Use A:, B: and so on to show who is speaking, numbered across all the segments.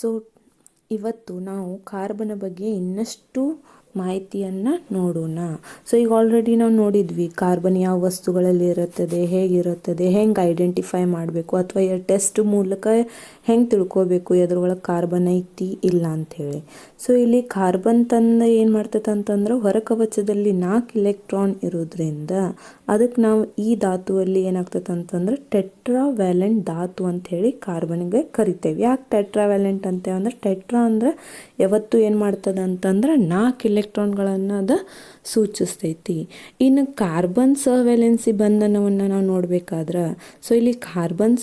A: So ಇವತ್ತು ನಾವು carbon ಬಗ್ಗೆ ಇನ್ನಷ್ಟು ಮಾಹಿತಿಯನ್ನು ನೋಡೋಣ. ಸೊ ಈಗ ಆಲ್ರೆಡಿ ನಾವು ನೋಡಿದ್ವಿ ಕಾರ್ಬನ್ ಯಾವ ವಸ್ತುಗಳಲ್ಲಿ ಇರುತ್ತದೆ, ಹೇಗಿರುತ್ತದೆ, ಹೆಂಗೆ ಐಡೆಂಟಿಫೈ ಮಾಡಬೇಕು ಅಥವಾ ಟೆಸ್ಟ್ ಮೂಲಕ ಹೆಂಗೆ ತಿಳ್ಕೊಬೇಕು ಎದ್ರೊಳಗೆ ಕಾರ್ಬನ್ ಐತಿ ಇಲ್ಲ ಅಂಥೇಳಿ. ಸೊ ಇಲ್ಲಿ ಕಾರ್ಬನ್ ತಂದ ಏನು ಮಾಡ್ತೈತೆ ಅಂತಂದ್ರೆ ಹೊರಕವಚದಲ್ಲಿ 4 ಇಲೆಕ್ಟ್ರಾನ್ ಇರೋದ್ರಿಂದ ಅದಕ್ಕೆ ನಾವು ಈ ಧಾತುವಲ್ಲಿ ಏನಾಗ್ತೈತೆ ಅಂತಂದ್ರೆ ಟೆಟ್ರಾವ್ಯಾಲೆಂಟ್ ಧಾತು ಅಂಥೇಳಿ ಕಾರ್ಬನ್ಗೆ ಕರಿತೇವೆ. ಯಾಕೆ ಟೆಟ್ರಾವ್ಯಾಲೆಂಟ್ ಅಂತೇವೆ ಅಂದ್ರೆ ಟೆಟ್ರಾ ಅಂದ್ರೆ ಯಾವತ್ತು ಏನು ಮಾಡ್ತದೆ ಅಂತಂದ್ರೆ 4 ಇಲೆಕ್ಟ್ರಾನ್ಗಳನ್ನು ಅದು ಸೂಚಿಸ್ತೈತಿ. ಇನ್ನು ಕಾರ್ಬನ್ ಸವ್ಯಾಲೆನ್ಸಿ ಬಂಧನವನ್ನು ನಾವು ನೋಡಬೇಕಾದ್ರೆ ಸೊ ಇಲ್ಲಿ ಕಾರ್ಬನ್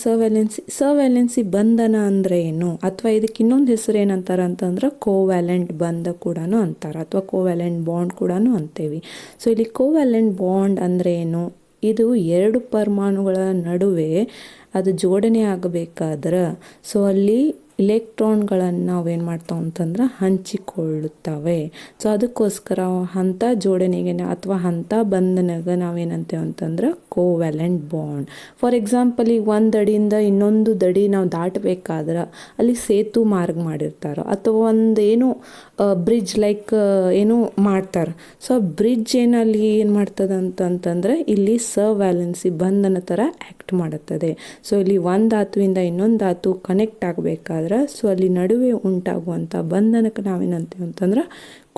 A: ಸವ್ಯಾಲೆನ್ಸಿ ಬಂಧನ ಅಂದರೆ ಏನು ಅಥವಾ ಇದಕ್ಕೆ ಇನ್ನೊಂದು ಹೆಸರು ಏನಂತಾರೆ ಅಂತಂದ್ರೆ ಕೋವ್ಯಾಲೆಂಟ್ ಬಂಧ ಕೂಡ ಅಂತಾರೆ ಅಥವಾ ಕೋವ್ಯಾಲೆಂಟ್ ಬಾಂಡ್ ಕೂಡ ಅಂತೇವಿ. ಸೊ ಇಲ್ಲಿ ಕೋವ್ಯಾಲೆಂಟ್ ಬಾಂಡ್ ಅಂದರೆ ಏನು? ಇದು 2 ಪರಮಾಣುಗಳ ನಡುವೆ ಅದು ಜೋಡಣೆ ಆಗಬೇಕಾದ್ರೆ ಸೊ ಅಲ್ಲಿ ಇಲೆಕ್ಟ್ರಾನ್ಗಳನ್ನು ನಾವೇನು ಮಾಡ್ತಾವೆ ಅಂತಂದ್ರೆ ಹಂಚಿಕೊಳ್ಳುತ್ತವೆ. ಸೊ ಅದಕ್ಕೋಸ್ಕರ ಅಂಥ ಜೋಡಣೆಗೆ ಅಥವಾ ಅಂಥ ಬಂಧನಗೆ ನಾವೇನಂತೇವೆ ಅಂತಂದ್ರೆ ಕೋವ್ಯಾಲೆಂಟ್ ಬಾಂಡ್. ಫಾರ್ ಎಕ್ಸಾಂಪಲ್ ಈಗ ಒಂದು ದಡಿಯಿಂದ ಇನ್ನೊಂದು ದಡಿ ನಾವು ದಾಟಬೇಕಾದ್ರೆ ಅಲ್ಲಿ ಸೇತು ಮಾರ್ಗ ಮಾಡಿರ್ತಾರೆ ಅಥವಾ ಒಂದು ಏನು ಬ್ರಿಡ್ಜ್ ಲೈಕ್ ಏನು ಮಾಡ್ತಾರೆ. ಸೊ ಬ್ರಿಡ್ಜ್ ಏನಲ್ಲಿ ಏನು ಮಾಡ್ತದೆ ಅಂತಂತಂದ್ರೆ ಇಲ್ಲಿ ಸವ್ಯಾಲೆನ್ಸಿ ಬಂಧನ ಥರ ಆ್ಯಕ್ಟ್ ಮಾಡುತ್ತದೆ. ಸೊ ಇಲ್ಲಿ ಒಂದು ಧಾತುವಿಂದ ಇನ್ನೊಂದು ಧಾತು ಕನೆಕ್ಟ್ ಆಗಬೇಕಾದ್ರೆ ಸೊ ಅಲ್ಲಿ ನಡುವೆ ಉಂಟಾಗುವಂಥ ಬಂಧನಕ್ಕೆ ನಾವೇನಂತೇವೆ ಅಂತಂದ್ರೆ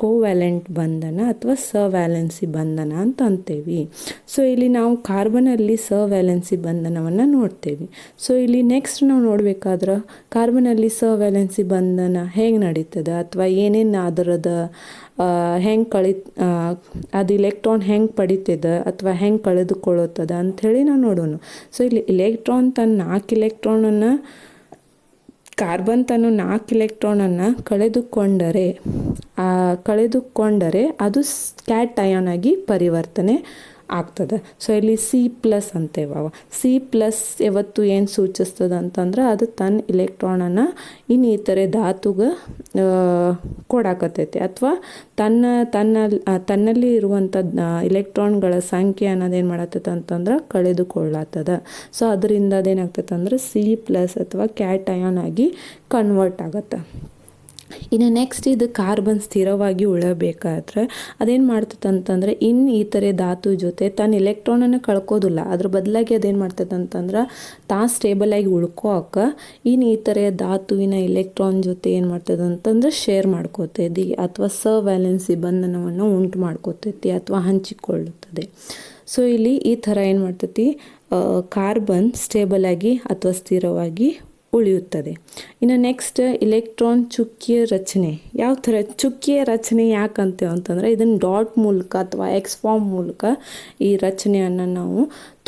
A: ಕೋವ್ಯಾಲೆಂಟ್ ಬಂಧನ ಅಥವಾ ಸವ್ಯಾಲೆನ್ಸಿ ಬಂಧನ ಅಂತ ಅಂತೇವಿ. ಸೊ ಇಲ್ಲಿ ನಾವು ಕಾರ್ಬನಲ್ಲಿ ಸವ್ಯಾಲೆನ್ಸಿ ಬಂಧನವನ್ನು ನೋಡ್ತೇವೆ. ಸೊ ಇಲ್ಲಿ ನೆಕ್ಸ್ಟ್ ನಾವು ನೋಡಬೇಕಾದ್ರೆ ಕಾರ್ಬನಲ್ಲಿ ಸವ್ಯಾಲೆನ್ಸಿ ಬಂಧನ ಹೇಗೆ ನಡೀತದೆ ಅಥವಾ ಏನೇನು ಅದರದ ಹೆಂಗೆ ಅದು ಇಲೆಕ್ಟ್ರಾನ್ ಹೆಂಗೆ ಪಡಿತದೆ ಅಥವಾ ಹೆಂಗೆ ಕಳೆದುಕೊಳ್ಳುತ್ತದೆ ಅಂಥೇಳಿ ನಾವು ನೋಡೋಣ. ಸೊ ಇಲ್ಲಿ ಇಲೆಕ್ಟ್ರಾನ್ ತನ್ನ 4 ಇಲೆಕ್ಟ್ರಾನನ್ನು ಕಾರ್ಬನ್ ತನ್ನ 4 ಇಲೆಕ್ಟ್ರಾನನ್ನು ಕಳೆದುಕೊಂಡರೆ ಅದು ಕ್ಯಾಟಯಾನ್ ಆಗಿ ಪರಿವರ್ತನೆ ಆಗ್ತದೆ. ಸೊ ಇಲ್ಲಿ C+ ಅಂತೇವ. C+ ಯಾವತ್ತು ಏನು ಸೂಚಿಸ್ತದೆ ಅಂತಂದ್ರೆ ಅದು ತನ್ನ ಇಲೆಕ್ಟ್ರಾನನ್ನು ಇನ್ನಿತರೆ ಧಾತುಗೆ ಕೊಡಾಕತ್ತೈತಿ ಅಥವಾ ತನ್ನಲ್ಲಿ ಇರುವಂಥ ಇಲೆಕ್ಟ್ರಾನ್ಗಳ ಸಂಖ್ಯೆ ಅನ್ನೋದೇನು ಮಾಡತ್ತೈತೆ ಅಂತಂದ್ರೆ ಕಳೆದುಕೊಳ್ಳತ್ತದ. ಸೊ ಅದರಿಂದ ಅದೇನಾಗ್ತೈತೆ ಅಂದ್ರೆ C+ ಅಥವಾ ಕ್ಯಾಟಯಾನ್ ಆಗಿ ಕನ್ವರ್ಟ್ ಆಗತ್ತೆ. ಇನ್ನು ನೆಕ್ಸ್ಟ್ ಇದು ಕಾರ್ಬನ್ ಸ್ಥಿರವಾಗಿ ಉಳಬೇಕಾದ್ರೆ ಅದೇನು ಮಾಡ್ತೈತೆ ಅಂತಂದ್ರೆ ಈ ಥರ ಧಾತು ಜೊತೆ ತನ್ನ ಇಲೆಕ್ಟ್ರಾನನ್ನು ಕಳ್ಕೋದಿಲ್ಲ, ಅದ್ರ ಬದಲಾಗಿ ಅದೇನು ಮಾಡ್ತೈತೆ ಅಂತಂದ್ರೆ ಸ್ಟೇಬಲ್ ಆಗಿ ಉಳ್ಕೋಕೆ ಈ ಥರ ಧಾತುವಿನ ಇಲೆಕ್ಟ್ರಾನ್ ಜೊತೆ ಏನು ಮಾಡ್ತದೆ ಅಂತಂದ್ರೆ ಶೇರ್ ಮಾಡ್ಕೋತೈತಿ ಅಥವಾ ಸವ್ಯಾಲೆನ್ಸಿ ಬಂಧನವನ್ನು ಉಂಟು ಮಾಡ್ಕೋತೈತಿ ಅಥವಾ ಹಂಚಿಕೊಳ್ಳುತ್ತದೆ. ಸೊ ಇಲ್ಲಿ ಈ ಥರ ಏನು ಮಾಡ್ತೈತಿ ಕಾರ್ಬನ್ ಸ್ಟೇಬಲ್ ಆಗಿ ಅಥವಾ ಸ್ಥಿರವಾಗಿ ಉಳಿಯುತ್ತದೆ. ಇನ್ನು ನೆಕ್ಸ್ಟ್ ಇಲೆಕ್ಟ್ರಾನ್ ಚುಕ್ಕಿಯ ರಚನೆ. ಯಾವ ಥರ ಚುಕ್ಕಿಯ ರಚನೆ ಯಾಕಂತೇವೆ ಅಂತಂದರೆ ಇದನ್ನು ಡಾಟ್ ಮೂಲಕ ಅಥವಾ ಎಕ್ಸ್ ಫಾರ್ಮ್ ಮೂಲಕ ಈ ರಚನೆಯನ್ನು ನಾವು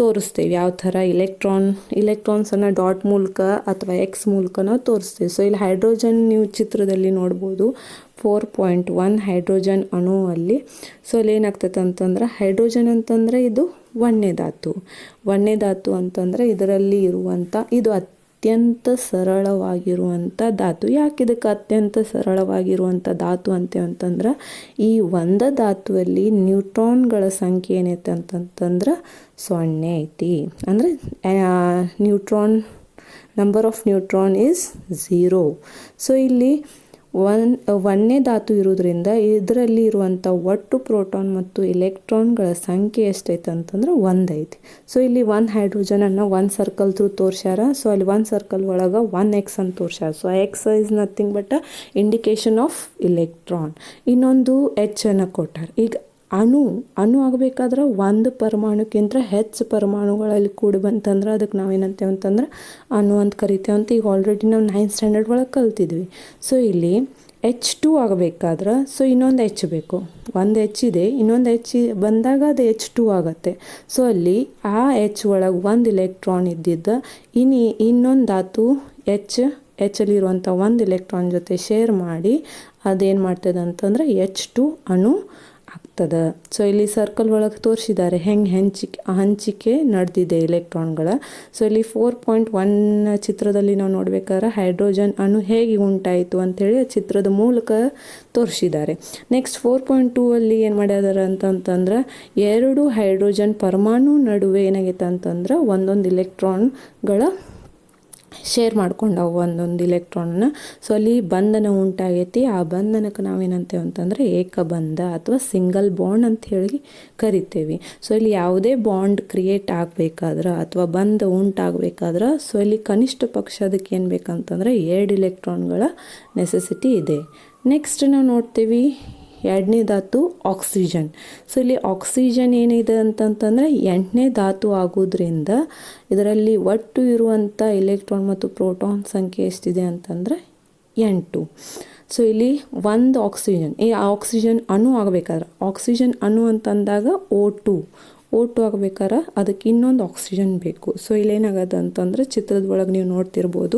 A: ತೋರಿಸ್ತೇವೆ. ಯಾವ ಥರ ಇಲೆಕ್ಟ್ರಾನ್ಸನ್ನು ಡಾಟ್ ಮೂಲಕ ಅಥವಾ ಎಕ್ಸ್ ಮೂಲಕ ನಾವು ತೋರಿಸ್ತೇವೆ. ಸೊ ಇಲ್ಲಿ ಹೈಡ್ರೋಜನ್ ನೀವು ಚಿತ್ರದಲ್ಲಿ ನೋಡ್ಬೋದು 4.1 ಹೈಡ್ರೋಜನ್ ಅಣುವಲ್ಲಿ. ಸೊ ಅಲ್ಲಿ ಏನಾಗ್ತೈತೆ ಅಂತಂದ್ರೆ ಹೈಡ್ರೋಜನ್ ಅಂತಂದರೆ ಇದು ಒಂದನೇ ಧಾತು ಅಂತಂದರೆ ಇದರಲ್ಲಿ ಇರುವಂಥ ಇದು ಅತ್ಯಂತ ಸರಳವಾಗಿರುವಂಥ ಧಾತು. ಯಾಕೆ ಇದಕ್ಕೆ ಅತ್ಯಂತ ಸರಳವಾಗಿರುವಂಥ ಧಾತು ಅಂತೇವೆ ಅಂತಂದ್ರೆ ಈ ಒಂದು ಧಾತುವಲ್ಲಿ ನ್ಯೂಟ್ರಾನ್ಗಳ ಸಂಖ್ಯೆ ಏನೈತೆ ಅಂತಂತಂದ್ರೆ 0 ಐತಿ. ಅಂದರೆ number of neutron is 0. So ಇಲ್ಲಿ ಒಂದನೇ ಧಾತು ಇರೋದ್ರಿಂದ ಇದರಲ್ಲಿ ಇರುವಂಥ ಒಟ್ಟು ಪ್ರೋಟಾನ್ ಮತ್ತು ಇಲೆಕ್ಟ್ರಾನ್ಗಳ ಸಂಖ್ಯೆ ಎಷ್ಟೈತೆ ಅಂತಂದ್ರೆ 1 ಐತಿ. ಸೊ ಇಲ್ಲಿ 1 ಹೈಡ್ರೋಜನನ್ನು 1 ಸರ್ಕಲ್ ಥ್ರೂ ತೋರ್ಸ್ಯಾರ. ಸೊ ಅಲ್ಲಿ 1 ಸರ್ಕಲ್ ಒಳಗೆ 1x ಅಂತ ತೋರ್ಸ್ಯಾರ. So x is nothing but indication of electron. ಇನ್ನೊಂದು H ಅನ್ನು ಕೊಟ್ಟಾರ. ಈಗ ಅಣು ಆಗಬೇಕಾದ್ರೆ 1 ಪರಮಾಣುಕ್ಕಿಂತ ಹೆಚ್ಚು ಪರಮಾಣುಗಳಲ್ಲಿ ಕೂಡಿ ಬಂತಂದ್ರೆ ಅದಕ್ಕೆ ನಾವೇನಂತೇವೆ ಅಂತಂದ್ರೆ ಅಣು ಅಂತ ಕರಿತೇವೆ ಅಂತ ಈಗ ಆಲ್ರೆಡಿ ನಾವು 9th ಸ್ಟ್ಯಾಂಡರ್ಡ್ ಒಳಗೆ ಕಲ್ತಿದ್ವಿ. ಸೊ ಇಲ್ಲಿ H2 ಆಗಬೇಕಾದ್ರೆ ಸೊ ಇನ್ನೊಂದು H ಬೇಕು. ಒಂದು H ಇದೆ, ಇನ್ನೊಂದು H ಬಂದಾಗ ಅದು H2 ಆಗುತ್ತೆ. ಸೊ ಅಲ್ಲಿ ಆ H ಒಳಗೆ 1 ಇಲೆಕ್ಟ್ರಾನ್ ಇದ್ದಿದ್ದ ಇನ್ನೊಂದು ಧಾತು Hಲ್ಲಿರುವಂಥ 1 ಇಲೆಕ್ಟ್ರಾನ್ ಜೊತೆ ಶೇರ್ ಮಾಡಿ ಅದೇನು ಮಾಡ್ತದೆ ಅಂತಂದ್ರೆ H2 ಅಣು ಆಗ್ತದೆ. ಸೊ ಇಲ್ಲಿ ಸರ್ಕಲ್ ಒಳಗೆ ತೋರಿಸಿದ್ದಾರೆ ಹೆಂಗೆ ಹಂಚಿಕೆ ನಡೆದಿದೆ ಇಲೆಕ್ಟ್ರಾನ್ಗಳ. ಸೊ ಇಲ್ಲಿ 4.1 ಚಿತ್ರದಲ್ಲಿ ನಾವು ನೋಡ್ಬೇಕಾದ್ರೆ ಹೈಡ್ರೋಜನ್ ಅಣು ಹೇಗೆ ಉಂಟಾಯಿತು ಅಂಥೇಳಿ ಚಿತ್ರದ ಮೂಲಕ ತೋರಿಸಿದ್ದಾರೆ. ನೆಕ್ಸ್ಟ್ 4.2 ಅಲ್ಲಿ ಏನು ಮಾಡಿದಾರೆ ಅಂತಂತಂದ್ರೆ 2 ಹೈಡ್ರೋಜನ್ ಪರಮಾಣು ನಡುವೆ ಏನಾಗೈತೆ ಅಂತಂದ್ರೆ ಒಂದೊಂದು ಇಲೆಕ್ಟ್ರಾನ್ಗಳ ಶೇರ್ ಮಾಡ್ಕೊಂಡವು ಒಂದೊಂದು ಇಲೆಕ್ಟ್ರಾನ್ನ. ಸೊ ಅಲ್ಲಿ ಬಂಧನ ಉಂಟಾಗೈತಿ. ಆ ಬಂಧನಕ್ಕೆ ನಾವೇನಂತೇವೆ ಅಂತಂದರೆ ಏಕಬಂಧ ಅಥವಾ ಸಿಂಗಲ್ ಬಾಂಡ್ ಅಂತ ಹೇಳಿ ಕರಿತೇವೆ. ಸೊ ಇಲ್ಲಿ ಯಾವುದೇ ಬಾಂಡ್ ಕ್ರಿಯೇಟ್ ಆಗಬೇಕಾದ್ರೆ ಅಥವಾ ಬಂಧ ಉಂಟಾಗಬೇಕಾದ್ರೆ ಸೊ ಇಲ್ಲಿ ಕನಿಷ್ಠ ಪಕ್ಷ ಅದಕ್ಕೆ ಏನು ಬೇಕಂತಂದರೆ 2 ಇಲೆಕ್ಟ್ರಾನ್ಗಳ ನೆಸೆಸಿಟಿ ಇದೆ. ನೆಕ್ಸ್ಟ್ ನಾವು ನೋಡ್ತೀವಿ ಎರಡನೇ ಧಾತು ಆಕ್ಸಿಜನ್. ಸೊ ಇಲ್ಲಿ ಆಕ್ಸಿಜನ್ ಏನಿದೆ ಅಂತಂತಂದರೆ 8ನೇ ಧಾತು ಆಗೋದ್ರಿಂದ ಇದರಲ್ಲಿ ಒಟ್ಟು ಇರುವಂಥ ಇಲೆಕ್ಟ್ರಾನ್ ಮತ್ತು ಪ್ರೋಟಾನ್ ಸಂಖ್ಯೆ ಎಷ್ಟಿದೆ ಅಂತಂದರೆ 8. ಸೊ ಇಲ್ಲಿ ಒಂದು ಆಕ್ಸಿಜನ್, ಈ ಆಕ್ಸಿಜನ್ ಅಣು ಆಗಬೇಕಾದ್ರೆ, ಆಕ್ಸಿಜನ್ ಅಣು ಅಂತಂದಾಗ O2 ಆಗಬೇಕಾದ್ರೆ ಅದಕ್ಕೆ ಇನ್ನೊಂದು ಆಕ್ಸಿಜನ್ ಬೇಕು. ಸೊ ಇಲ್ಲೇನಾಗತ್ತೆ ಅಂತಂದರೆ ಚಿತ್ರದೊಳಗೆ ನೀವು ನೋಡ್ತಿರ್ಬೋದು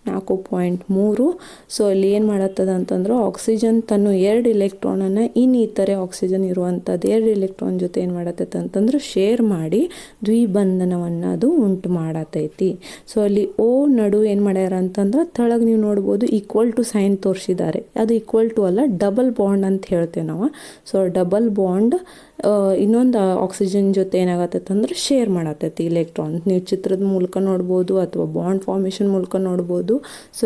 A: 4.3. ಸೊ ಅಲ್ಲಿ ಏನು ಮಾಡತ್ತದ ಅಂತಂದ್ರೆ ಆಕ್ಸಿಜನ್ ತನ್ನ 2 ಇಲೆಕ್ಟ್ರಾನನ್ನು ಇನ್ನಿತರೆ ಆಕ್ಸಿಜನ್ ಇರುವಂಥದ್ದು 2 ಇಲೆಕ್ಟ್ರಾನ್ ಜೊತೆ ಏನು ಮಾಡತ್ತೈತೆ ಅಂತಂದ್ರೆ ಶೇರ್ ಮಾಡಿ ದ್ವಿಬಂಧನವನ್ನು ಅದು ಉಂಟು ಮಾಡತೈತಿ. ಸೊ ಅಲ್ಲಿ O ನಡು ಏನು ಮಾಡ್ಯಾರ ಅಂತಂದ್ರೆ ತಳಗೆ ನೀವು ನೋಡ್ಬೋದು ಈಕ್ವಲ್ ಟು ಸೈನ್ ತೋರಿಸಿದ್ದಾರೆ. ಅದು ಈಕ್ವಲ್ ಟು ಅಲ್ಲ, ಡಬಲ್ ಬಾಂಡ್ ಅಂತ ಹೇಳ್ತೇವೆ ನಾವು. ಸೊ ಡಬಲ್ ಬಾಂಡ್ ಇನ್ನೊಂದು ಆಕ್ಸಿಜನ್ ಜೊತೆ ಏನಾಗತ್ತೈತೆ ಅಂದ್ರೆ ಶೇರ್ ಮಾಡತ್ತೈತಿ ಇಲೆಕ್ಟ್ರಾನ್. ನೀವು ಚಿತ್ರದ ಮೂಲಕ ನೋಡ್ಬೋದು ಅಥವಾ ಬಾಂಡ್ ಫಾರ್ಮೇಷನ್ ಮೂಲಕ ನೋಡ್ಬೋದು. ಸೊ